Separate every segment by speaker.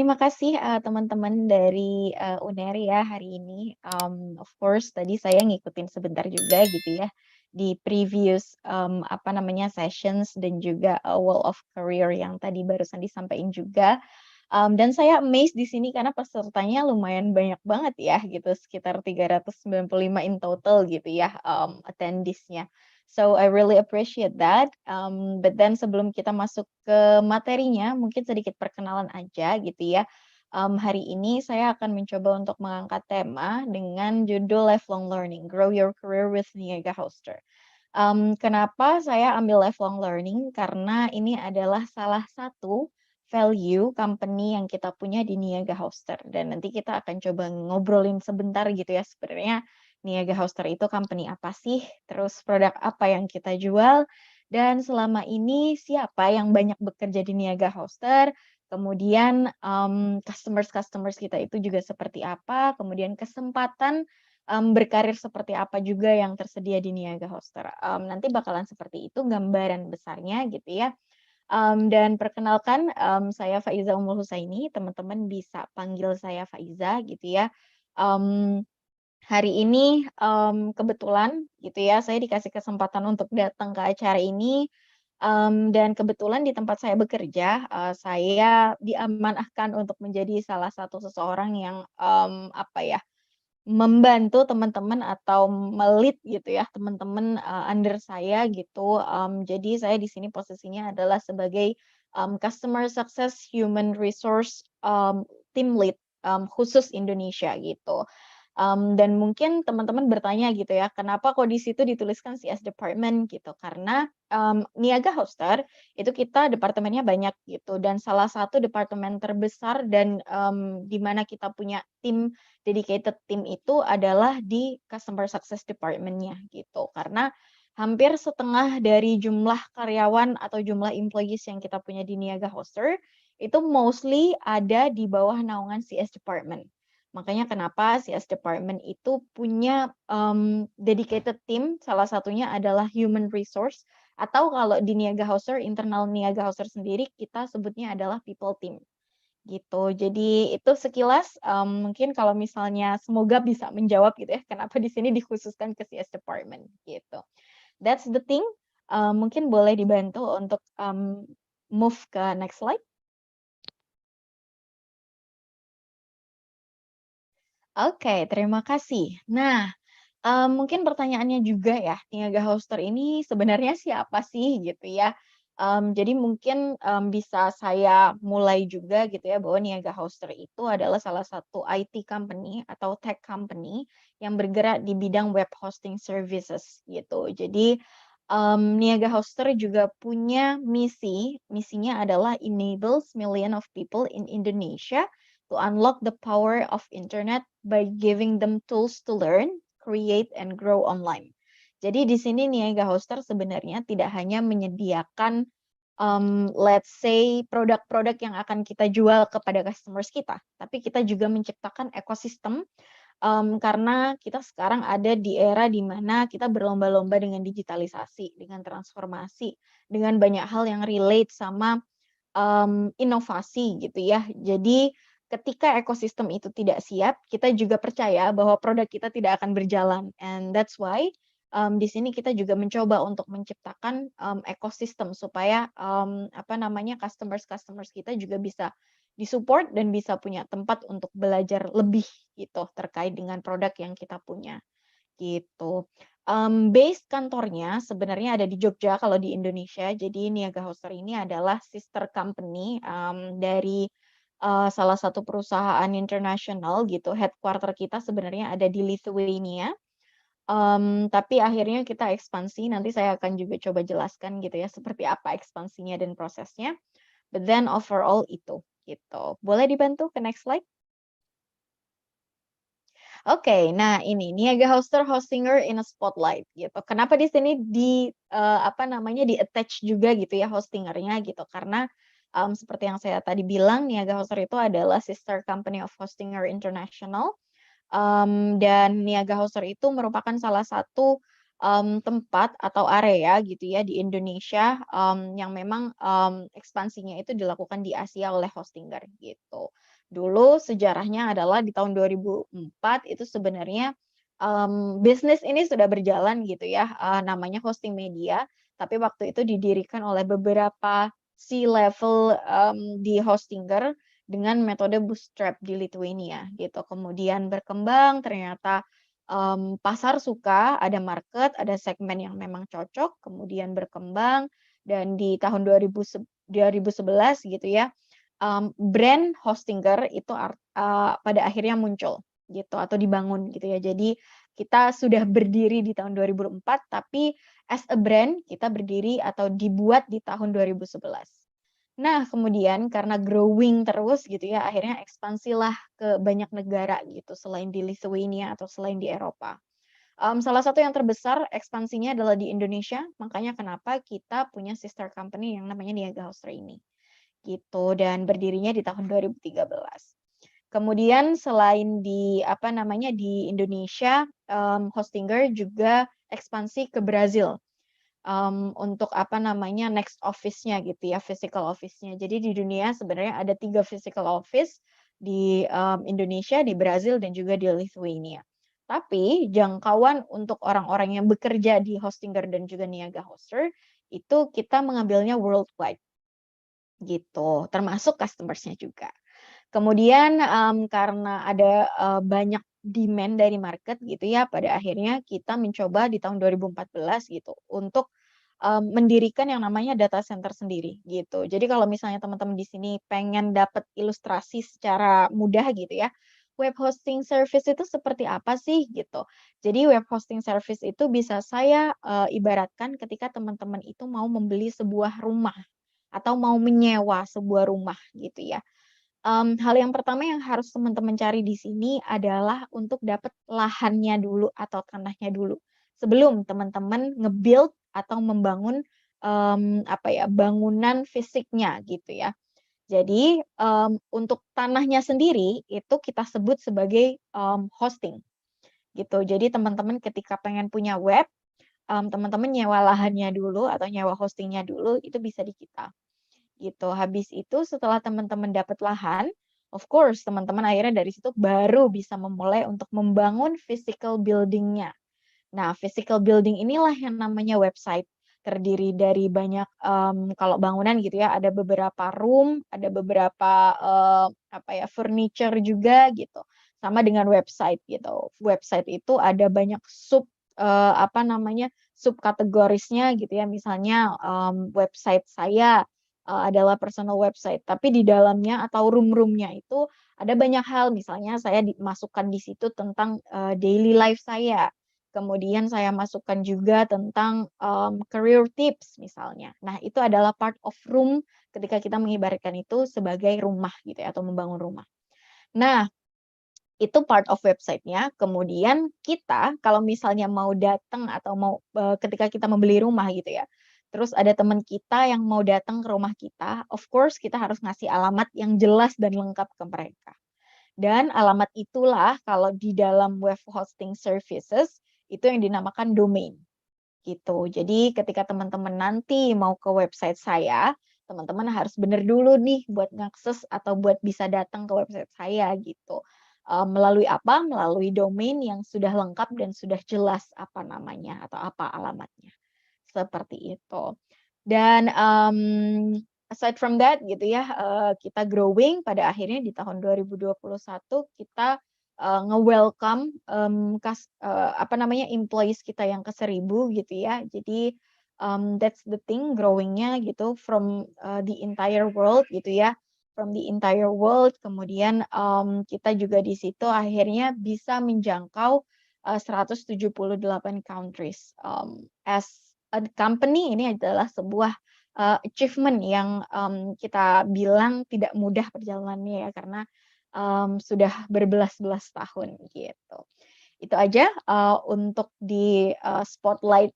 Speaker 1: terima kasih, teman-teman dari, UNER ya hari ini. Of course tadi saya ngikutin sebentar juga gitu ya, di previous, apa namanya, sessions dan juga, wall of career yang tadi barusan disampaikan juga. Dan saya amazed di sini karena pesertanya lumayan banyak banget ya gitu, sekitar 395 in total gitu ya, attendees-nya. So I really appreciate that, but then sebelum kita masuk ke materinya, mungkin sedikit perkenalan aja gitu ya. Hari ini saya akan mencoba untuk mengangkat tema dengan judul Lifelong Learning, Grow Your Career with Niaga Hoster. Kenapa saya ambil lifelong learning? Karena ini adalah salah satu value company yang kita punya di Niaga Hoster dan nanti kita akan coba ngobrolin sebentar gitu ya sebenarnya Niaga Hoster itu company apa sih, terus produk apa yang kita jual, dan selama ini siapa yang banyak bekerja di Niaga Hoster, kemudian, customers-customers kita itu juga seperti apa, kemudian kesempatan berkarir seperti apa juga yang tersedia di Niaga Hoster. Nanti bakalan seperti itu gambaran besarnya gitu ya. Dan perkenalkan, saya Faiza Umul Husaini, teman-teman bisa panggil saya Faiza gitu ya. Mmm, Hari ini, kebetulan gitu ya, saya dikasih kesempatan untuk datang ke acara ini, dan kebetulan di tempat saya bekerja, saya diamanahkan untuk menjadi salah satu seseorang yang, apa ya, membantu teman-teman atau gitu ya, teman-teman, under saya gitu, jadi saya di sini posisinya adalah sebagai, customer success human resource, team lead, khusus Indonesia gitu. Dan mungkin teman-teman bertanya gitu ya, kenapa kok di situ dituliskan CS department gitu, karena, Niaga Hoster itu kita departemennya banyak gitu dan salah satu departemen terbesar dan, di mana kita punya tim dedicated team itu adalah di customer success department-nya gitu. Karena hampir setengah dari jumlah karyawan atau jumlah employees yang kita punya di Niaga Hoster, itu mostly ada di bawah naungan CS department. Makanya kenapa CS department itu punya, dedicated team, salah satunya adalah human resource atau kalau di Niaga Hoster, internal Niaga Hoster sendiri kita sebutnya adalah people team. Gitu. Jadi itu sekilas, mungkin kalau misalnya semoga bisa menjawab gitu ya, kenapa di sini dikhususkan ke CS department, gitu. That's the thing, mungkin boleh dibantu untuk, move ke next slide. Oke, terima kasih. Nah, mungkin pertanyaannya juga ya, Niaga Hoster ini sebenarnya siapa sih gitu ya? Jadi mungkin, bisa saya mulai juga gitu ya, bahwa Niaga Hoster itu adalah salah satu IT company atau tech company yang bergerak di bidang web hosting services gitu. Jadi, Niaga Hoster juga punya misinya adalah enables million of people in Indonesia to unlock the power of internet by giving them tools to learn, create, and grow online. Jadi di sini Niaga Hoster sebenarnya tidak hanya menyediakan, let's say produk-produk yang akan kita jual kepada customers kita, tapi kita juga menciptakan ekosistem, karena kita sekarang ada di era di mana kita berlomba-lomba dengan digitalisasi, dengan transformasi, dengan banyak hal yang relate sama inovasi gitu ya. Jadi ketika ekosistem itu tidak siap, kita juga percaya bahwa produk kita tidak akan berjalan and that's why, di sini kita juga mencoba untuk menciptakan, ekosistem supaya, apa namanya, customers-customers kita juga bisa di-support dan bisa punya tempat untuk belajar lebih gitu terkait dengan produk yang kita punya. Gitu. Base kantornya sebenarnya ada di Jogja kalau di Indonesia. Jadi Niaga Hoster ini adalah sister company, dari, salah satu perusahaan internasional gitu. Headquarter kita sebenarnya ada di Lithuania, tapi akhirnya kita ekspansi, nanti saya akan juga coba jelaskan gitu ya, seperti apa ekspansinya dan prosesnya. But then overall itu, gitu. Boleh dibantu ke next slide? Oke, nah ini Niaga Hoster Hostinger in a Spotlight gitu. Kenapa di sini apa namanya, di-attach juga gitu ya hostingernya gitu, karena, seperti yang saya tadi bilang Niaga Hoster itu adalah sister company of Hostinger International, dan Niaga Hoster itu merupakan salah satu, tempat atau area gitu ya di Indonesia, yang memang, ekspansinya itu dilakukan di Asia oleh Hostinger gitu. Dulu sejarahnya adalah di tahun 2004 itu sebenarnya, bisnis ini sudah berjalan gitu ya, namanya Hosting Media, tapi waktu itu didirikan oleh beberapa C-level, di Hostinger dengan metode bootstrap di Lithuania gitu. Kemudian berkembang ternyata, pasar suka, ada market, ada segmen yang memang cocok, kemudian berkembang dan di tahun 2011 gitu ya, brand Hostinger itu pada akhirnya muncul gitu atau dibangun gitu ya. Jadi kita sudah berdiri di tahun 2004, tapi as a brand kita berdiri atau dibuat di tahun 2011. Nah, kemudian karena growing terus gitu ya, akhirnya ekspansilah ke banyak negara gitu selain di Lithuania atau selain di Eropa. Salah satu yang terbesar ekspansinya adalah di Indonesia, makanya kenapa kita punya sister company yang namanya Niaga Hoster ini, gitu, dan berdirinya di tahun 2013. Kemudian selain di, apa namanya, di Indonesia, Hostinger juga ekspansi ke Brazil, untuk, apa namanya, next office-nya gitu ya, physical office-nya. Jadi di dunia sebenarnya ada 3 physical office di, Indonesia, di Brazil, dan juga di Lithuania. Tapi jangkauan untuk orang-orang yang bekerja di Hostinger dan juga Niaga Hoster, itu kita mengambilnya worldwide, gitu, termasuk customer-nya juga. Kemudian, karena ada, banyak demand dari market gitu ya, pada akhirnya kita mencoba di tahun 2014 gitu untuk, mendirikan yang namanya data center sendiri gitu. Jadi kalau misalnya teman-teman di sini pengen dapat ilustrasi secara mudah gitu ya, web hosting service itu seperti apa sih gitu. Jadi web hosting service itu bisa saya, ibaratkan ketika teman-teman itu mau membeli sebuah rumah atau mau menyewa sebuah rumah gitu ya. Hal yang pertama yang harus teman-teman cari di sini adalah untuk dapat lahannya dulu atau tanahnya dulu, sebelum teman-teman nge-build atau membangun, apa ya, bangunan fisiknya gitu ya. Jadi, untuk tanahnya sendiri itu kita sebut sebagai, hosting gitu. Jadi teman-teman ketika pengen punya web, teman-teman nyewa lahannya dulu atau nyewa hostingnya dulu itu bisa di kita. Gitu. Habis itu setelah teman-teman dapat lahan, of course teman-teman akhirnya dari situ baru bisa memulai untuk membangun physical building-nya. Nah, physical building inilah yang namanya website. Terdiri dari banyak, kalau bangunan gitu ya, ada beberapa room, ada beberapa, apa ya, furniture juga gitu, sama dengan website gitu. Website itu ada banyak apa namanya, subkategorisnya gitu ya. Misalnya, website saya, adalah personal website, tapi di dalamnya atau room-room-nya itu ada banyak hal, misalnya saya dimasukkan di situ tentang, daily life saya. Kemudian saya masukkan juga tentang, career tips misalnya. Nah, itu adalah part of room ketika kita mengibaratkan itu sebagai rumah gitu ya, atau membangun rumah. Nah, itu part of website-nya, kemudian kita kalau misalnya mau datang atau mau, ketika kita membeli rumah gitu ya, terus ada teman kita yang mau datang ke rumah kita, of course kita harus ngasih alamat yang jelas dan lengkap ke mereka. Dan alamat itulah kalau di dalam web hosting services, itu yang dinamakan domain, gitu. Jadi ketika teman-teman nanti mau ke website saya, teman-teman harus bener dulu nih buat ngakses atau buat bisa datang ke website saya gitu. Melalui apa? Melalui domain yang sudah lengkap dan sudah jelas apa namanya atau apa alamatnya, seperti itu. Dan, aside from that gitu ya, kita growing pada akhirnya di tahun 2021 kita, nge-welcome, apa namanya, employees kita yang ke 1.000 gitu ya. Jadi, that's the thing growing-nya gitu from, the entire world gitu ya, from the entire world. Kemudian, kita juga di situ akhirnya bisa menjangkau, 178 countries, as a company ini adalah sebuah, achievement yang, kita bilang tidak mudah perjalanannya ya karena, sudah berbelas-belas tahun gitu. Itu aja, untuk di, spotlight,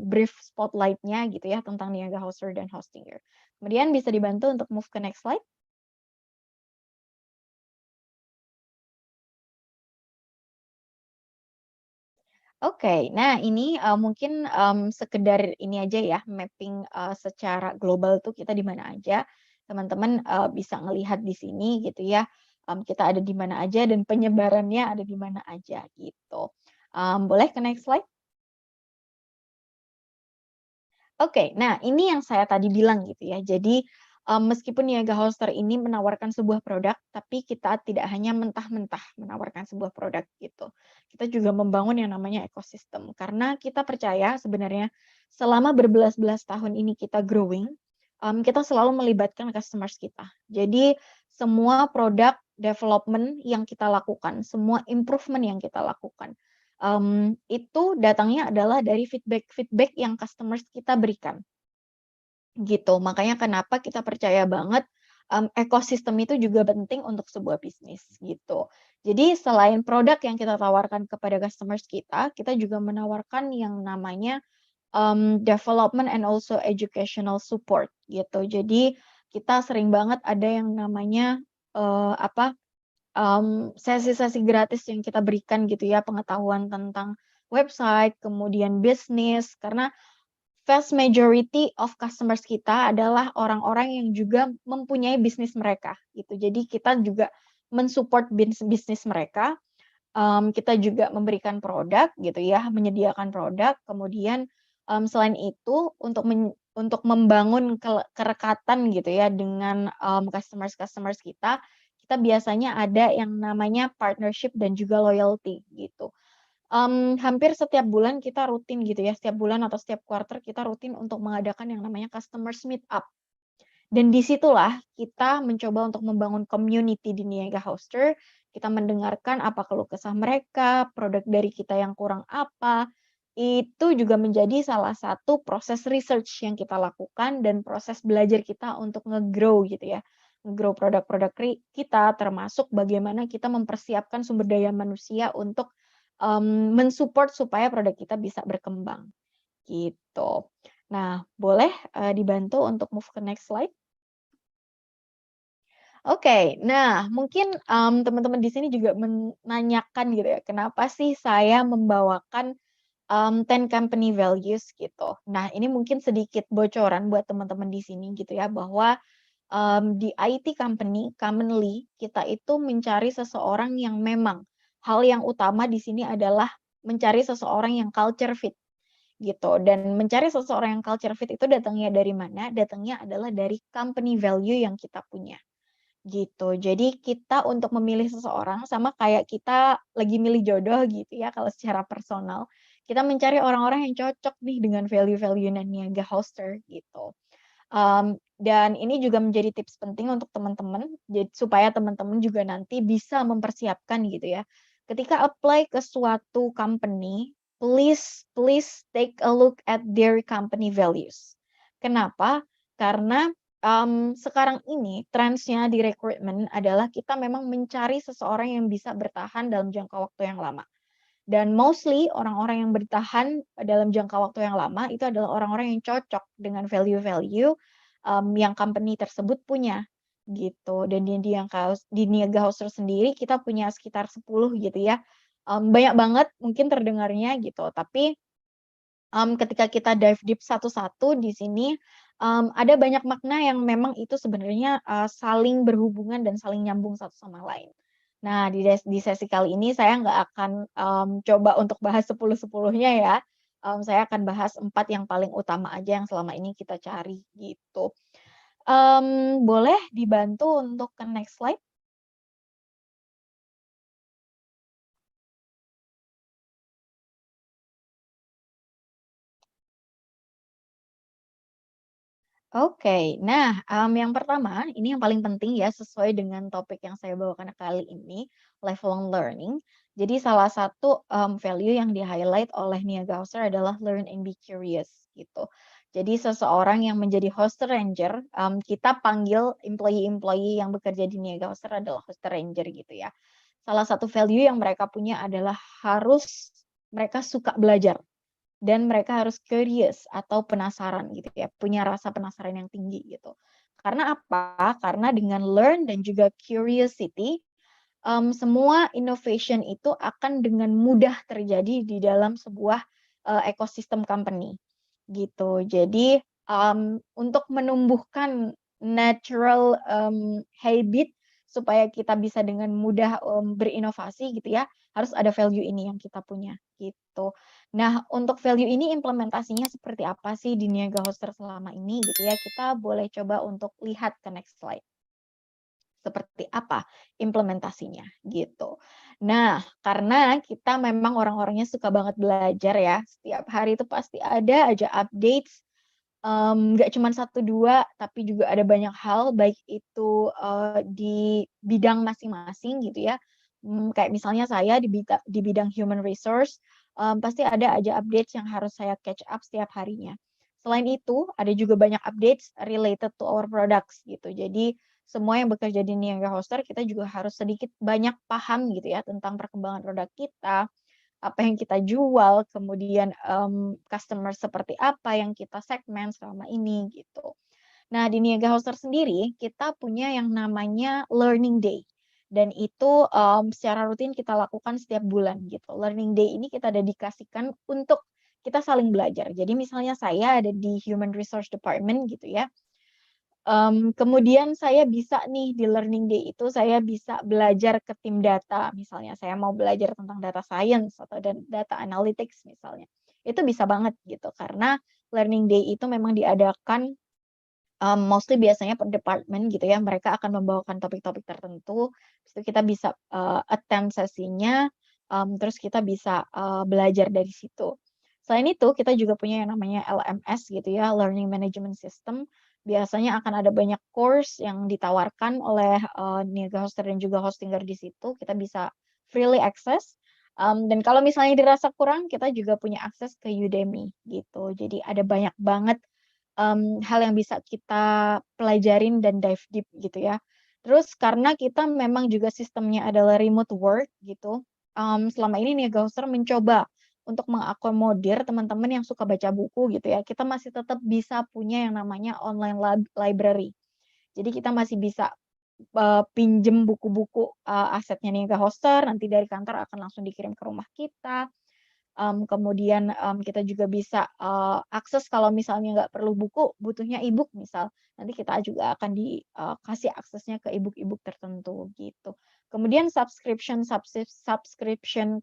Speaker 1: brief spotlight-nya gitu ya tentang Niaga Hoster dan Hostinger. Kemudian bisa dibantu untuk move ke next slide? Oke, nah ini, mungkin, sekedar ini aja ya, mapping, secara global tuh kita di mana aja. Teman-teman, bisa ngelihat di sini gitu ya, kita ada di mana aja dan penyebarannya ada di mana aja gitu. Boleh ke next slide? Oke, nah ini yang saya tadi bilang gitu ya. Jadi, meskipun Niaga Hoster ini menawarkan sebuah produk, tapi kita tidak hanya mentah-mentah menawarkan sebuah produk gitu. Kita juga membangun yang namanya ekosistem. Karena kita percaya sebenarnya selama berbelas-belas tahun ini kita growing, kita selalu melibatkan customers kita. Jadi semua produk development yang kita lakukan, semua improvement yang kita lakukan, itu datangnya adalah dari feedback-feedback yang customers kita berikan, gitu. Makanya kenapa kita percaya banget, ekosistem itu juga penting untuk sebuah bisnis, gitu. Jadi selain produk yang kita tawarkan kepada customers kita juga menawarkan yang namanya, development and also educational support, gitu. Jadi kita sering banget ada yang namanya, apa, sesi-sesi gratis yang kita berikan gitu ya, pengetahuan tentang website, kemudian bisnis, karena vast majority of customers kita adalah orang-orang yang juga mempunyai bisnis mereka, gitu. Jadi kita juga mensupport bisnis mereka, kita juga memberikan produk gitu ya, menyediakan produk, kemudian, selain itu untuk membangun kerekatan gitu ya dengan, customers-customers kita biasanya ada yang namanya partnership dan juga loyalty gitu. Hampir setiap bulan kita rutin gitu ya, setiap bulan atau setiap quarter kita rutin untuk mengadakan yang namanya customers meet up. Dan disitulah kita mencoba untuk membangun community di Niaga Hoster, kita mendengarkan apa keluh kesah mereka, produk dari kita yang kurang apa, itu juga menjadi salah satu proses research yang kita lakukan dan proses belajar kita untuk nge-grow gitu ya, nge-grow produk-produk kita, termasuk bagaimana kita mempersiapkan sumber daya manusia untuk, men-support supaya produk kita bisa berkembang, gitu. Nah, boleh, dibantu untuk move ke next slide? Oke, nah mungkin, teman-teman di sini juga menanyakan gitu ya, kenapa sih saya membawakan, 10 company values gitu. Nah ini mungkin sedikit bocoran buat teman-teman di sini gitu ya, bahwa, di IT company commonly kita itu mencari seseorang yang memang hal yang utama di sini adalah mencari seseorang yang culture fit gitu, dan mencari seseorang yang culture fit itu datangnya dari mana? Datangnya adalah dari company value yang kita punya. Gitu. Jadi kita untuk memilih seseorang sama kayak kita lagi milih jodoh gitu ya kalau secara personal, kita mencari orang-orang yang cocok nih dengan value-value dan Niaga Hoster gitu. Dan ini juga menjadi tips penting untuk teman-teman, supaya teman-teman juga nanti bisa mempersiapkan gitu ya. Ketika apply ke suatu company, please please take a look at their company values. Kenapa? Karena, sekarang ini trendsnya di rekrutmen adalah kita memang mencari seseorang yang bisa bertahan dalam jangka waktu yang lama. Dan mostly orang-orang yang bertahan dalam jangka waktu yang lama itu adalah orang-orang yang cocok dengan value-value, yang company tersebut punya, gitu. Dan di Niaga House sendiri kita punya sekitar 10 gitu ya, banyak banget mungkin terdengarnya gitu, tapi, ketika kita dive deep satu-satu di sini, ada banyak makna yang memang itu sebenarnya, saling berhubungan dan saling nyambung satu sama lain. Nah, di sesi kali ini saya nggak akan, coba untuk bahas 10-10-nya ya, saya akan bahas 4 yang paling utama aja yang selama ini kita cari, gitu. Boleh dibantu untuk ke next slide? Oke. Nah, yang pertama, ini yang paling penting ya, sesuai dengan topik yang saya bawakan kali ini, lifelong learning. Jadi salah satu, value yang di-highlight oleh Niaga Hoster adalah learn and be curious, gitu. Jadi seseorang yang menjadi hoster ranger, kita panggil employee-employee yang bekerja di Niaga Hoster adalah hoster ranger gitu ya. Salah satu value yang mereka punya adalah harus mereka suka belajar. Dan mereka harus curious atau penasaran gitu ya, punya rasa penasaran yang tinggi gitu. Karena apa? Karena dengan learn dan juga curiosity, semua innovation itu akan dengan mudah terjadi di dalam sebuah, ekosistem company, gitu. Jadi, untuk menumbuhkan natural, habit supaya kita bisa dengan mudah, berinovasi gitu ya, harus ada value ini yang kita punya, gitu. Nah, untuk value ini implementasinya seperti apa sih di Niaga Hoster selama ini gitu ya, kita boleh coba untuk lihat ke next slide. Seperti apa implementasinya, gitu. Nah, karena kita memang orang-orangnya suka banget belajar ya, setiap hari itu pasti ada aja updates, nggak cuman 1, 2, tapi juga ada banyak hal, baik itu, di bidang masing-masing gitu ya. Kayak misalnya saya di bidang human resource, pasti ada aja updates yang harus saya catch up setiap harinya. Selain itu, ada juga banyak updates related to our products gitu. Jadi, semua yang bekerja di Niaga Hoster, kita juga harus sedikit banyak paham gitu ya, tentang perkembangan produk kita, apa yang kita jual, kemudian, customer seperti apa yang kita segmen selama ini, gitu. Nah, di Niaga Hoster sendiri, kita punya yang namanya learning day, dan itu, secara rutin kita lakukan setiap bulan, gitu. Learning day ini kita dedikasikan untuk kita saling belajar. Jadi misalnya saya ada di human resource department gitu ya, kemudian saya bisa nih di learning day itu saya bisa belajar ke tim data, misalnya saya mau belajar tentang data science atau data analytics misalnya. Itu bisa banget gitu, karena learning day itu memang diadakan, mostly biasanya per department gitu ya, mereka akan membawakan topik-topik tertentu, habis itu kita bisa, attend sesinya, terus kita bisa, belajar dari situ. Selain itu, kita juga punya yang namanya LMS gitu ya, Learning Management System. Biasanya akan ada banyak course yang ditawarkan oleh, Niaga Hoster dan juga Hostinger di situ, kita bisa freely access, dan kalau misalnya dirasa kurang, kita juga punya akses ke Udemy gitu. Jadi ada banyak banget hal yang bisa kita pelajarin dan dive deep gitu ya. Terus karena kita memang juga sistemnya adalah remote work gitu, selama ini Niaga Hoster mencoba untuk mengakomodir teman-teman yang suka baca buku gitu ya, kita masih tetap bisa punya yang namanya online library. Jadi kita masih bisa, pinjem buku-buku, asetnya Niaga Hoster, nanti dari kantor akan langsung dikirim ke rumah kita. Kemudian, kita juga bisa, akses kalau misalnya nggak perlu buku, butuhnya e-book misal, nanti kita juga akan kasih aksesnya ke e-book tertentu, gitu. Kemudian subscription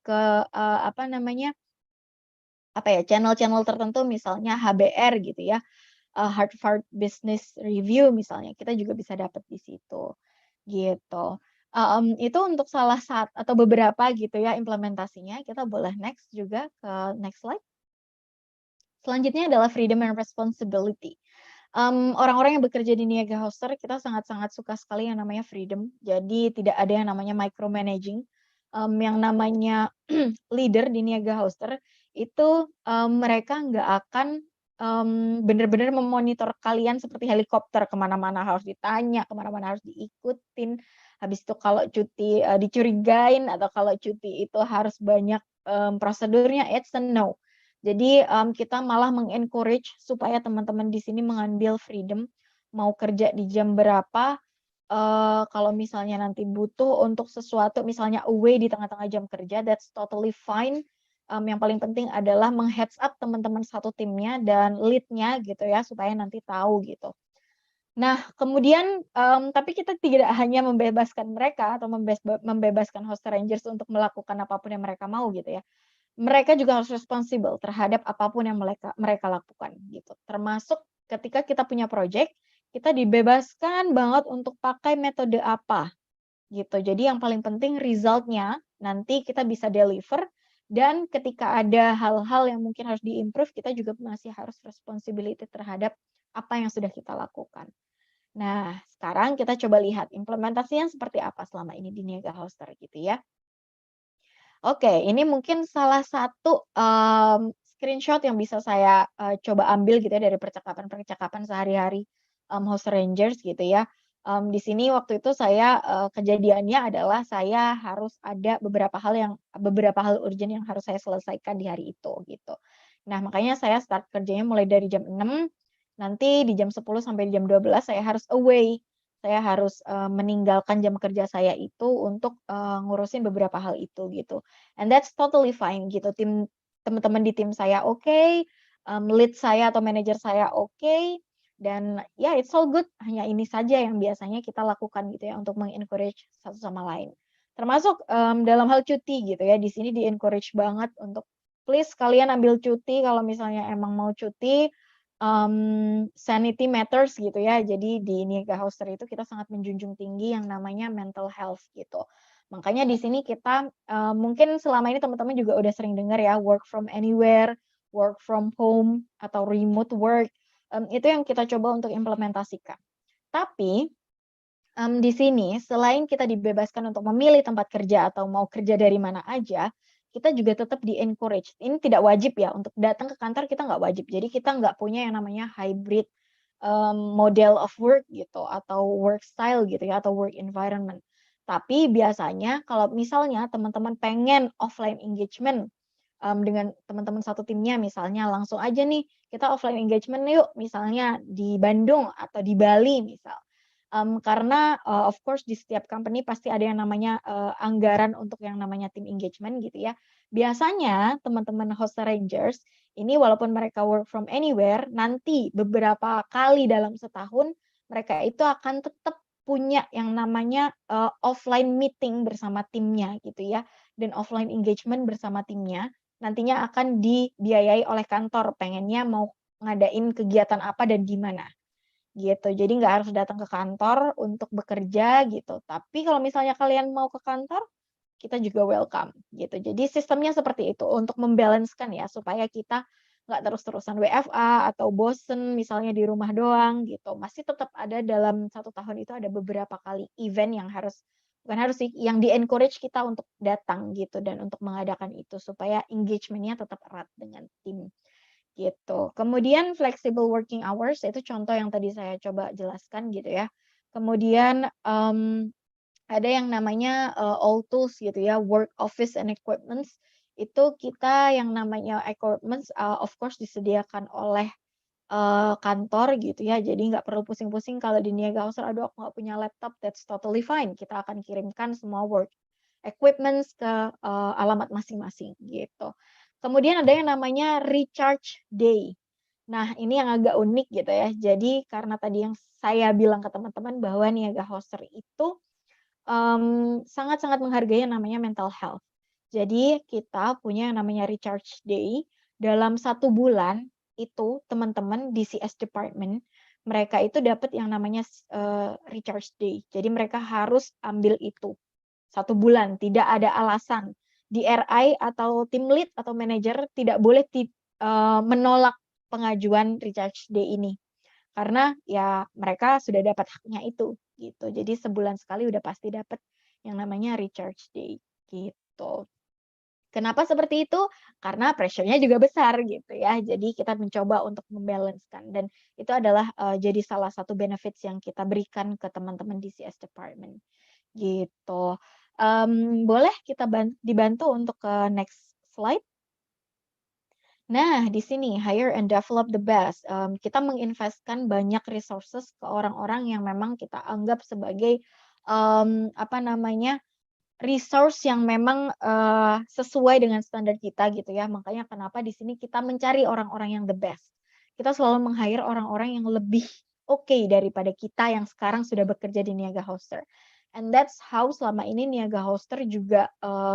Speaker 1: ke, apa namanya, apa ya, channel-channel tertentu misalnya HBR gitu ya, Harvard Business Review misalnya, kita juga bisa dapat di situ, gitu. Itu untuk salah atau beberapa gitu ya implementasinya, kita boleh next juga ke next slide. Selanjutnya adalah freedom and responsibility. Orang-orang yang bekerja di Niaga Hoster, kita sangat-sangat suka sekali yang namanya freedom. Jadi tidak ada yang namanya micromanaging. Yang namanya leader di Niaga Hoster itu, mereka nggak akan, bener-bener memonitor kalian seperti helikopter, kemana-mana harus ditanya, kemana-mana harus diikutin. Habis itu kalau cuti, dicurigain atau kalau cuti itu harus banyak, prosedurnya, it's a no. Jadi, kita malah meng-encourage supaya teman-teman di sini mengambil freedom, mau kerja di jam berapa, kalau misalnya nanti butuh untuk sesuatu misalnya away di tengah-tengah jam kerja, that's totally fine, yang paling penting adalah meng-heads up teman-teman satu timnya dan lead-nya gitu ya, supaya nanti tahu gitu. Nah, kemudian, tapi kita tidak hanya membebaskan mereka atau membebaskan host rangers untuk melakukan apapun yang mereka mau gitu ya. Mereka juga harus responsible terhadap apapun yang mereka mereka lakukan gitu. Termasuk ketika kita punya project, kita dibebaskan banget untuk pakai metode apa gitu. Jadi yang paling penting result-nya nanti kita bisa deliver dan ketika ada hal-hal yang mungkin harus di-improve, kita juga masih harus responsibility terhadap apa yang sudah kita lakukan. Nah, sekarang kita coba lihat implementasinya seperti apa selama ini di Niaga Hoster gitu ya. Oke, ini mungkin salah satu, screenshot yang bisa saya, coba ambil gitu ya dari percakapan-percakapan sehari-hari, Host Rangers gitu ya. Di sini waktu itu saya, kejadiannya adalah saya harus ada beberapa hal urgent yang harus saya selesaikan di hari itu gitu. Nah, makanya saya start kerjanya mulai dari jam 6, nanti di jam 10 sampai jam 12 saya harus away. Saya harus, meninggalkan jam kerja saya itu untuk, ngurusin beberapa hal itu gitu. And that's totally fine gitu, teman-teman di tim saya oke, lead saya atau manajer saya oke, Dan ya it's all good, hanya ini saja yang biasanya kita lakukan gitu ya untuk meng-encourage satu sama lain. Termasuk, dalam hal cuti gitu ya, di sini di-encourage banget untuk please kalian ambil cuti kalau misalnya emang mau cuti, sanity matters gitu ya. Jadi di Niaga Hauser itu kita sangat menjunjung tinggi yang namanya mental health gitu. Makanya di sini kita, mungkin selama ini teman-teman juga udah sering dengar ya work from anywhere, work from home, atau remote work, itu yang kita coba untuk implementasikan. Tapi, di sini selain kita dibebaskan untuk memilih tempat kerja atau mau kerja dari mana aja, kita juga tetap di-encourage. Ini tidak wajib ya, untuk datang ke kantor kita nggak wajib. Jadi kita nggak punya yang namanya hybrid, model of work gitu, atau work style gitu ya, atau work environment. Tapi biasanya kalau misalnya teman-teman pengen offline engagement, dengan teman-teman satu timnya misalnya langsung aja nih, kita offline engagement yuk, misalnya di Bandung atau di Bali misal. Karena, of course di setiap company pasti ada yang namanya, anggaran untuk yang namanya tim engagement gitu ya. Biasanya teman-teman host Rangers ini walaupun mereka work from anywhere, nanti beberapa kali dalam setahun mereka itu akan tetap punya yang namanya, offline meeting bersama timnya gitu ya, dan offline engagement bersama timnya, nantinya akan dibiayai oleh kantor, pengennya mau ngadain kegiatan apa dan di mana. Gitu, jadi nggak harus datang ke kantor untuk bekerja gitu, tapi kalau misalnya kalian mau ke kantor, kita juga welcome gitu. Jadi sistemnya seperti itu untuk membalancekan ya, supaya kita nggak terus-terusan WFA atau bosen misalnya di rumah doang gitu. Masih tetap ada dalam satu tahun itu ada beberapa kali event yang harus bukan harus sih, yang di-encourage kita untuk datang gitu dan untuk mengadakan itu supaya engagement-nya tetap erat dengan tim. Gitu. Kemudian flexible working hours itu contoh yang tadi saya coba jelaskan gitu ya. Kemudian, ada yang namanya, all tools gitu ya, work office and equipments, itu kita yang namanya equipments, of course disediakan oleh, kantor gitu ya, jadi nggak perlu pusing-pusing kalau di Niaga Hauser, "Aduh aku nggak punya laptop," that's totally fine, kita akan kirimkan semua work equipments ke, alamat masing-masing gitu. Kemudian ada yang namanya recharge day. Nah, ini yang agak unik gitu ya. Jadi karena tadi yang saya bilang ke teman-teman bahwa Niaga Hoster itu, sangat-sangat menghargai yang namanya mental health. Jadi kita punya yang namanya recharge day, dalam satu bulan itu teman-teman di CS department, mereka itu dapat yang namanya recharge day. Jadi mereka harus ambil itu. Satu bulan, tidak ada alasan. Di RI atau tim lead atau manajer tidak boleh menolak pengajuan recharge day ini. Karena ya mereka sudah dapat haknya itu, gitu. Jadi sebulan sekali udah pasti dapat yang namanya recharge day, gitu. Kenapa seperti itu? Karena pressure-nya juga besar gitu ya. Jadi kita mencoba untuk membalancekan dan itu adalah, jadi salah satu benefits yang kita berikan ke teman-teman di CS department. Gitu. Boleh kita dibantu untuk ke next slide? Nah, di sini hire and develop the best, kita menginvestkan banyak resources ke orang-orang yang memang kita anggap sebagai, apa namanya, resource yang memang, sesuai dengan standar kita gitu ya. Makanya kenapa di sini kita mencari orang-orang yang the best. Kita selalu meng-hire orang-orang yang lebih oke daripada kita yang sekarang sudah bekerja di Niaga Hoster. And that's how selama ini Niaga Hoster juga,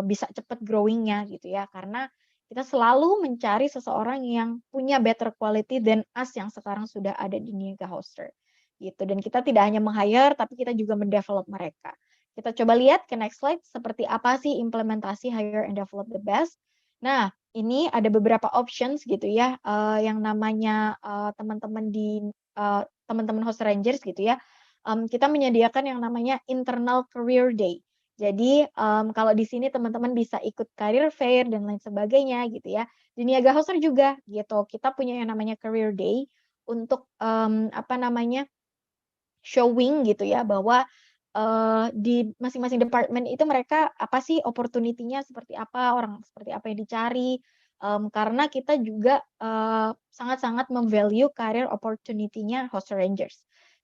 Speaker 1: bisa cepat growing-nya gitu ya, karena kita selalu mencari seseorang yang punya better quality than us yang sekarang sudah ada di Niaga Hoster, gitu. Dan kita tidak hanya meng-hire, tapi kita juga mendevelop mereka. Kita coba lihat ke next slide, seperti apa sih implementasi hire and develop the best. Nah, ini ada beberapa options gitu ya, yang namanya, teman-teman teman-teman Host Rangers gitu ya, kita menyediakan yang namanya internal career day. Jadi, kalau di sini teman-teman bisa ikut career fair dan lain sebagainya gitu ya. Di Niaga Hoster juga gitu, kita punya yang namanya career day untuk, apa namanya, showing gitu ya bahwa, di masing-masing department itu mereka apa sih opportunity-nya seperti apa, orang seperti apa yang dicari, karena kita juga, sangat-sangat mem-value career opportunity-nya Host Rangers,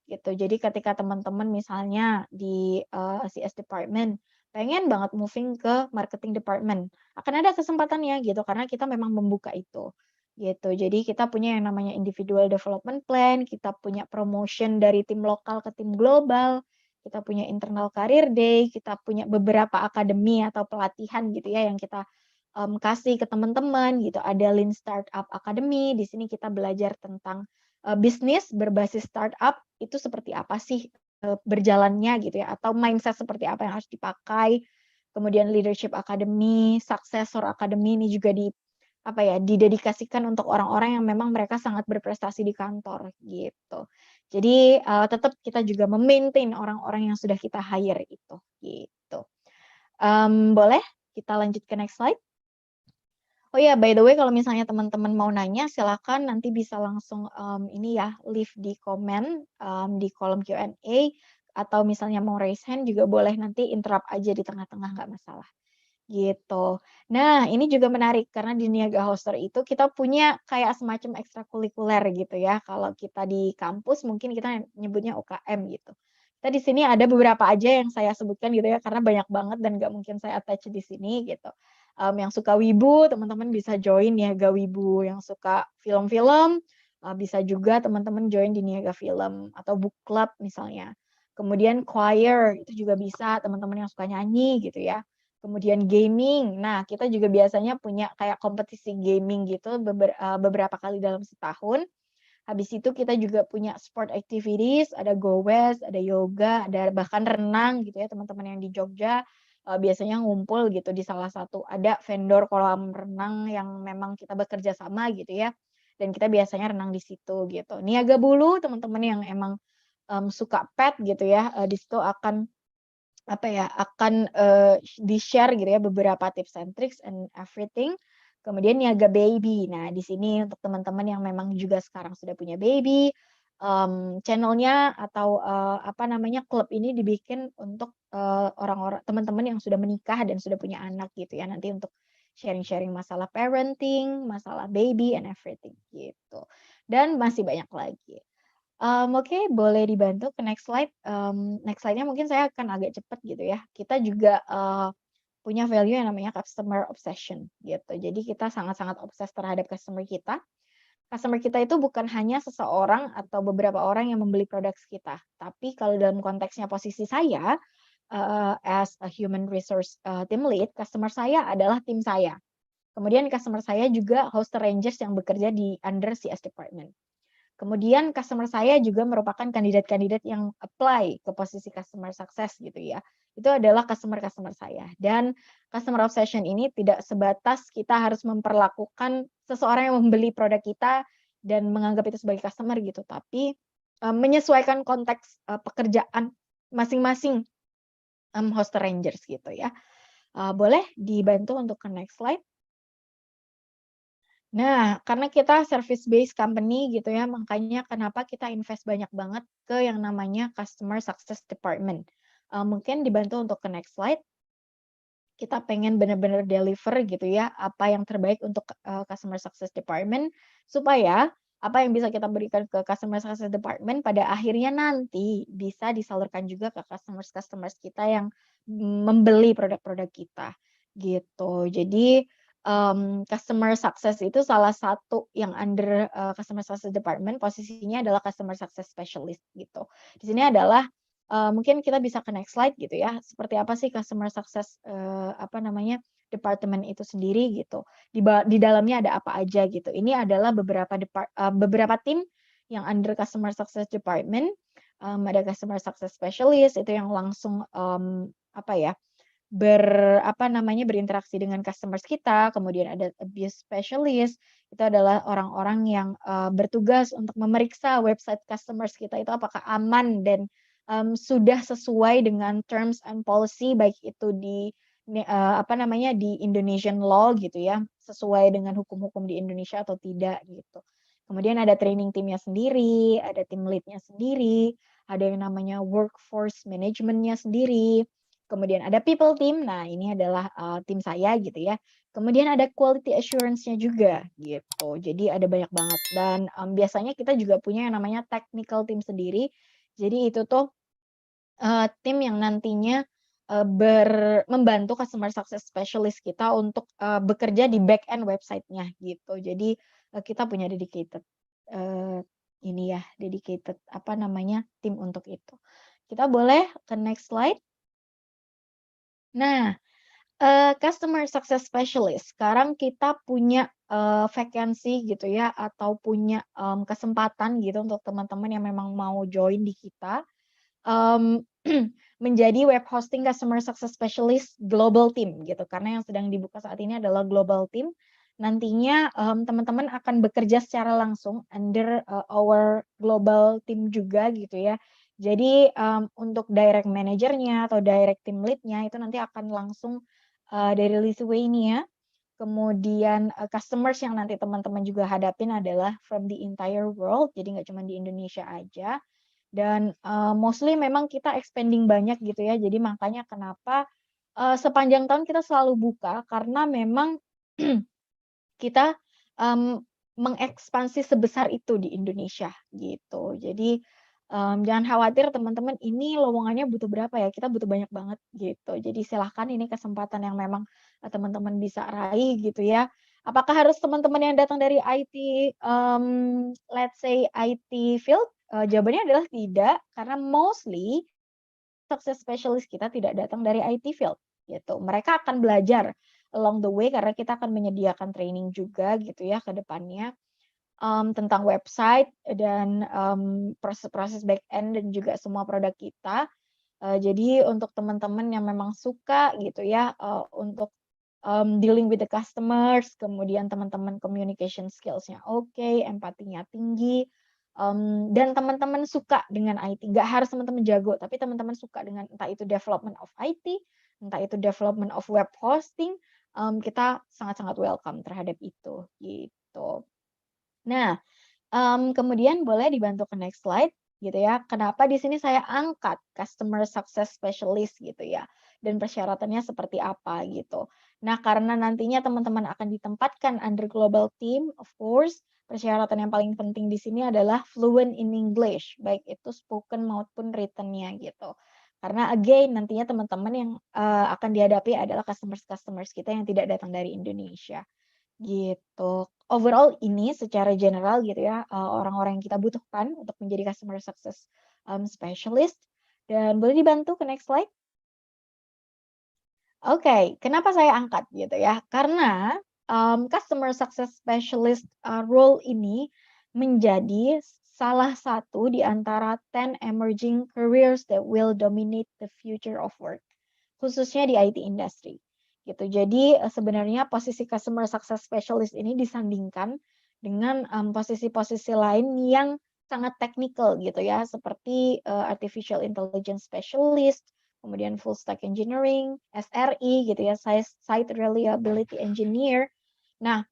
Speaker 1: gitu. Jadi ketika teman-teman misalnya di, CS department pengen banget moving ke marketing department, akan ada kesempatannya gitu karena kita memang membuka itu, gitu. Jadi kita punya yang namanya individual development plan, kita punya promotion dari tim lokal ke tim global, kita punya internal career day, kita punya beberapa akademi atau pelatihan gitu ya yang kita kasih ke teman-teman gitu. Ada Lean Startup Academy, di sini kita belajar tentang bisnis berbasis startup itu seperti apa sih berjalannya gitu ya, atau mindset seperti apa yang harus dipakai. Kemudian Leadership Academy, Successor Academy ini juga apa ya, didedikasikan untuk orang-orang yang memang mereka sangat berprestasi di kantor, gitu. Jadi, tetap kita juga me-maintain orang-orang yang sudah kita hire itu, gitu. Boleh kita lanjut ke next slide? Oh ya, by the way kalau misalnya teman-teman mau nanya silakan nanti bisa langsung, ini ya, leave di komen, di kolom Q&A atau misalnya mau raise hand juga boleh nanti interrupt aja di tengah-tengah, nggak masalah. Gitu. Nah, ini juga menarik karena di Niaga Hoster itu kita punya kayak semacam ekstrakurikuler gitu ya. Kalau kita di kampus mungkin kita nyebutnya UKM gitu. Kita di sini ada beberapa aja yang saya sebutkan gitu ya karena banyak banget dan nggak mungkin saya attach di sini gitu. Yang suka wibu, teman-teman bisa join Niaga Wibu. Yang suka film-film, bisa juga teman-teman join di Niaga Film atau book club misalnya. Kemudian choir itu juga bisa teman-teman yang suka nyanyi gitu ya. Kemudian gaming. Nah, kita juga biasanya punya kayak kompetisi gaming gitu beberapa kali dalam setahun. Habis itu kita juga punya sport activities, ada goes, ada yoga, ada bahkan renang gitu ya teman-teman yang di Jogja, biasanya ngumpul gitu di salah satu ada vendor kolam renang yang memang kita bekerja sama gitu ya, dan kita biasanya renang di situ gitu. Niaga Bulu teman-teman yang emang, suka pet gitu ya, di situ akan apa ya, akan, di-share gitu ya beberapa tips and tricks and everything. Kemudian Niaga Baby. Nah, di sini untuk teman-teman yang memang juga sekarang sudah punya baby, channel-nya atau, apa namanya, klub ini dibikin untuk, orang-orang teman-teman yang sudah menikah dan sudah punya anak gitu ya, nanti untuk sharing-sharing masalah parenting, masalah baby and everything gitu. Dan masih banyak lagi. Oke, boleh dibantu ke next slide. Next slide-nya mungkin saya akan agak cepat gitu ya. Kita juga, punya value yang namanya customer obsession gitu. Jadi kita sangat-sangat obses terhadap customer kita. Customer kita itu bukan hanya seseorang atau beberapa orang yang membeli produk kita, tapi kalau dalam konteksnya posisi saya, as a human resource, team lead, customer saya adalah tim saya. Kemudian customer saya juga host rangers yang bekerja di under CS department. Kemudian customer saya juga merupakan kandidat-kandidat yang apply ke posisi customer success gitu ya. Itu adalah customer-customer saya. Dan customer obsession ini tidak sebatas kita harus memperlakukan seseorang yang membeli produk kita dan menganggap itu sebagai customer gitu, tapi menyesuaikan konteks pekerjaan masing-masing host rangers gitu ya. Boleh dibantu untuk ke next slide? Nah, karena kita service based company gitu ya, makanya kenapa kita invest banyak banget ke yang namanya customer success department. Mungkin dibantu untuk ke next slide. Kita pengen benar-benar deliver gitu ya, apa yang terbaik untuk, customer success department, supaya apa yang bisa kita berikan ke customer success department pada akhirnya nanti bisa disalurkan juga ke customers-customers kita yang membeli produk-produk kita, gitu. Jadi, customer success itu salah satu yang under, customer success department posisinya adalah customer success specialist gitu. Di sini adalah mungkin kita bisa ke next slide gitu ya, seperti apa sih customer success, apa namanya, departemen itu sendiri gitu. Di dalamnya ada apa aja gitu. Ini adalah beberapa tim yang under customer success department, ada customer success specialist itu yang langsung, apa ya, apa namanya, berinteraksi dengan customers kita, kemudian ada abuse specialist, itu adalah orang-orang yang, bertugas untuk memeriksa website customers kita itu apakah aman dan, sudah sesuai dengan terms and policy baik itu apa namanya, di Indonesian law gitu ya, sesuai dengan hukum-hukum di Indonesia atau tidak gitu. Kemudian ada training timnya sendiri, ada team lead-nya sendiri, ada yang namanya workforce management-nya sendiri. Kemudian ada people team, nah ini adalah, tim saya gitu ya. Kemudian ada quality assurance-nya juga gitu. Jadi ada banyak banget dan, biasanya kita juga punya yang namanya technical team sendiri. Jadi itu tuh, tim yang nantinya, membantu customer success specialist kita untuk, bekerja di back end website-nya gitu. Jadi kita punya dedicated, ini ya, dedicated apa namanya, tim untuk itu. Kita boleh ke next slide. Nah, customer success specialist, sekarang kita punya, vacancy gitu ya, atau punya, kesempatan gitu untuk teman-teman yang memang mau join di kita, mmm, menjadi web hosting customer success specialist global team gitu. Karena yang sedang dibuka saat ini adalah global team. Nantinya, teman-teman akan bekerja secara langsung under, our global team juga gitu ya. Jadi, untuk direct manajernya atau direct team lead-nya itu nanti akan langsung, dari Lithuania. Kemudian, customers yang nanti teman-teman juga hadapin adalah from the entire world, jadi nggak cuma di Indonesia aja. Dan, mostly memang kita expanding banyak gitu ya, jadi makanya kenapa, sepanjang tahun kita selalu buka, karena memang kita, mmm, mengekspansi sebesar itu di Indonesia, gitu. Jadi, jangan khawatir teman-teman, ini lowongannya butuh berapa ya, kita butuh banyak banget, gitu. Jadi silahkan ini kesempatan yang memang, teman-teman bisa raih gitu ya. Apakah harus teman-teman yang datang dari IT, let's say IT field? Jawabannya adalah tidak, karena mostly success specialist kita tidak datang dari IT field, gitu. Mereka akan belajar along the way karena kita akan menyediakan training juga gitu ya ke depannya, tentang website dan, proses-proses back end dan juga semua produk kita. Jadi untuk teman-teman yang memang suka gitu ya, untuk, dealing with the customers, kemudian teman-teman communication skills-nya oke, empatinya tinggi, dan teman-teman suka dengan IT, nggak harus teman-teman jago, tapi teman-teman suka dengan entah itu development of IT, entah itu development of web hosting, kita sangat-sangat welcome terhadap itu, gitu. Nah, kemudian boleh dibantu ke next slide, gitu ya. Kenapa di sini saya angkat customer success specialist gitu ya, dan persyaratannya seperti apa gitu. Nah, karena nantinya teman-teman akan ditempatkan under global team, of course, persyaratan yang paling penting di sini adalah fluent in English, baik itu spoken maupun written-nya gitu. Karena again, nantinya teman-teman yang, akan dihadapi adalah customers-customers kita yang tidak datang dari Indonesia. Gitu. Overall ini secara general gitu ya, orang-orang yang kita butuhkan untuk menjadi customer success, specialist, dan boleh dibantu ke next slide? Oke, kenapa saya angkat gitu ya, karena, customer success specialist, role ini menjadi salah satu di antara 10 emerging careers that will dominate the future of work, khususnya di IT industry, gitu. Jadi, sebenarnya posisi customer success specialist ini disandingkan dengan, posisi-posisi lain yang sangat teknikal gitu ya, seperti, artificial intelligence specialist, kemudian full stack engineering, SRE gitu ya, site reliability engineer. Nah,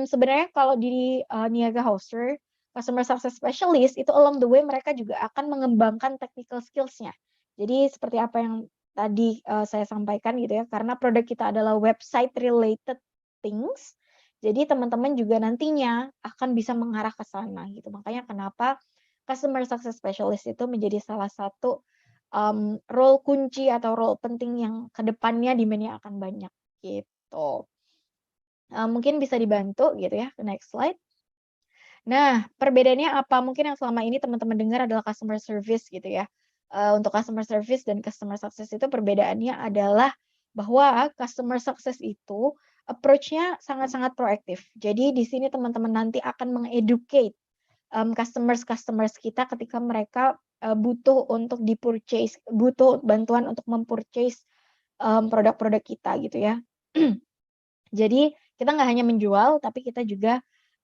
Speaker 1: sebenarnya kalau di, Niaga Hoster, customer success specialist itu along the way mereka juga akan mengembangkan technical skills-nya. Jadi seperti apa yang tadi, saya sampaikan gitu ya, karena produk kita adalah website related things, jadi teman-teman juga nantinya akan bisa mengarah ke sana gitu. Makanya kenapa customer success specialist itu menjadi salah satu, role kunci atau role penting yang ke depannya demand-nya akan banyak, gitu. Mungkin bisa dibantu gitu ya ke next slide. Nah, perbedaannya apa? Mungkin yang selama ini teman-teman dengar adalah customer service gitu ya. Untuk customer service dan customer success itu perbedaannya adalah bahwa customer success itu approach-nya sangat-sangat proaktif. Jadi di sini teman-teman nanti akan mengeducate, customers-customers kita ketika mereka, butuh untuk di-purchase, butuh bantuan untuk mem-purchase, produk-produk kita gitu ya. Jadi kita nggak hanya menjual, tapi kita juga,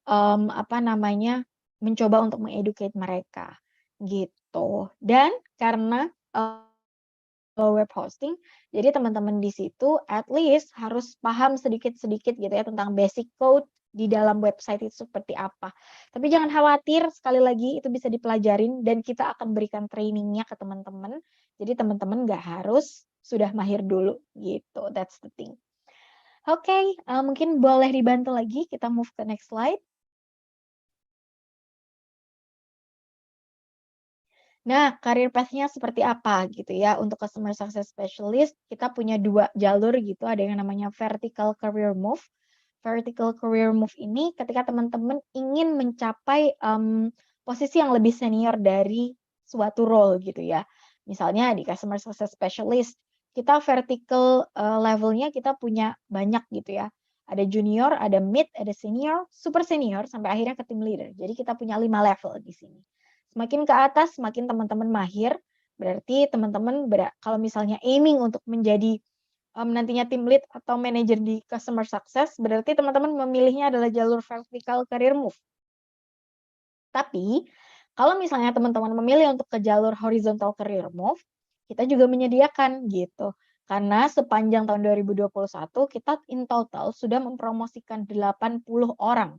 Speaker 1: apa namanya, mencoba untuk me-educate mereka, gitu. Dan karena, web hosting, jadi teman-teman di situ at least harus paham sedikit-sedikit gitu ya tentang basic code di dalam website itu seperti apa. Tapi jangan khawatir, sekali lagi itu bisa dipelajarin dan kita akan berikan training-nya ke teman-teman. Jadi teman-teman nggak harus sudah mahir dulu, gitu, that's the thing. Oke, mungkin boleh dibantu lagi, kita move ke next slide. Nah, career path-nya seperti apa gitu ya, untuk customer success specialist kita punya 2 jalur gitu, ada yang namanya vertical career move, vertical career move ini ketika teman-teman ingin mencapai, posisi yang lebih senior dari suatu role gitu ya. Misalnya di customer success specialist, kita vertical, level-nya kita punya banyak gitu ya. Ada junior, ada mid, ada senior, super senior, sampai akhirnya ke team leader. Jadi kita punya 5 level di sini. Semakin ke atas, semakin teman-teman mahir, berarti teman-teman kalau misalnya aiming untuk menjadi, nantinya team lead atau manajer di customer success, berarti teman-teman memilihnya adalah jalur vertical career move. Tapi, kalau misalnya teman-teman memilih untuk ke jalur horizontal career move, kita juga menyediakan gitu. Karena sepanjang tahun 2021 kita in total sudah mempromosikan 80 orang,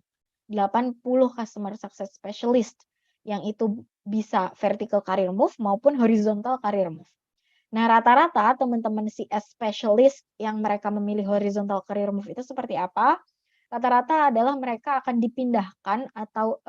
Speaker 1: 80 customer success specialist yang itu bisa vertical career move maupun horizontal career move. Nah, rata-rata teman-teman CS specialist yang mereka memilih horizontal career move itu seperti apa? Rata-rata adalah mereka akan dipindahkan atau,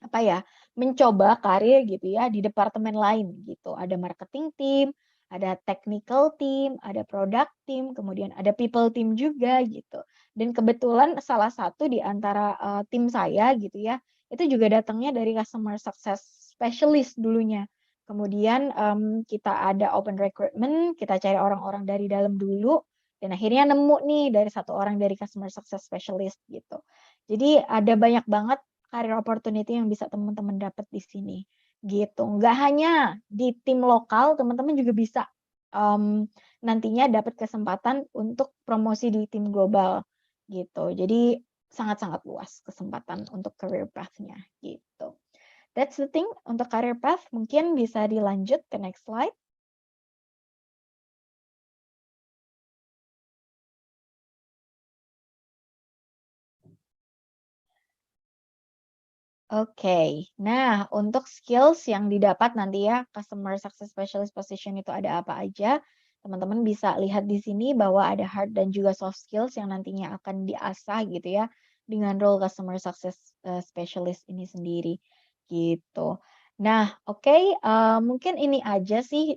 Speaker 1: apa ya, mencoba karir gitu ya di departemen lain gitu. Ada marketing team, ada technical team, ada product team, kemudian ada people team juga gitu. Dan kebetulan salah satu di antara, tim saya gitu ya, itu juga datangnya dari customer success specialist dulunya. Kemudian, kita ada open recruitment, kita cari orang-orang dari dalam dulu, dan akhirnya nemu nih dari satu orang dari customer success specialist gitu. Jadi ada banyak banget career opportunity yang bisa teman-teman dapat di sini, gitu. Nggak hanya di tim lokal, teman-teman juga bisa, nantinya dapat kesempatan untuk promosi di tim global, gitu. Jadi sangat-sangat luas kesempatan untuk career path-nya, gitu. That's the thing untuk career path, mungkin bisa dilanjut ke next slide. Oke. Nah, untuk skills yang didapat nanti ya, customer success specialist position itu ada apa aja, teman-teman bisa lihat di sini bahwa ada hard dan juga soft skills yang nantinya akan diasah gitu ya, dengan role customer success, specialist ini sendiri, gitu. Nah, oke, mungkin ini aja sih,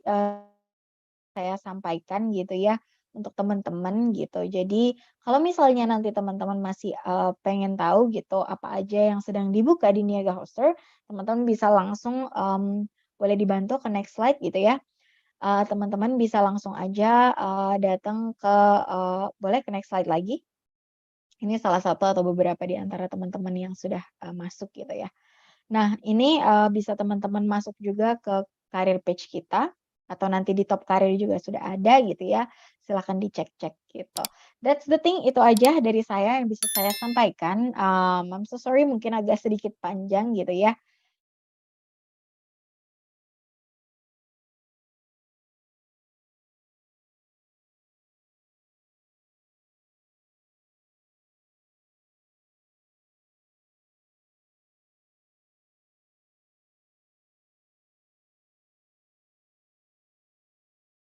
Speaker 1: saya sampaikan gitu ya, untuk teman-teman gitu. Jadi, kalau misalnya nanti teman-teman masih, pengen tahu gitu apa aja yang sedang dibuka di Niaga Hoster, teman-teman bisa langsung, boleh dibantu ke next slide gitu ya. Teman-teman bisa langsung aja, datang ke, boleh ke next slide lagi. Ini salah satu atau beberapa di antara teman-teman yang sudah, masuk gitu ya. Nah, ini, bisa teman-teman masuk juga ke karir page kita, atau nanti di top karir juga sudah ada gitu ya, silahkan dicek-cek gitu. That's the thing, itu aja dari saya yang bisa saya sampaikan, I'm so sorry mungkin agak sedikit panjang gitu ya.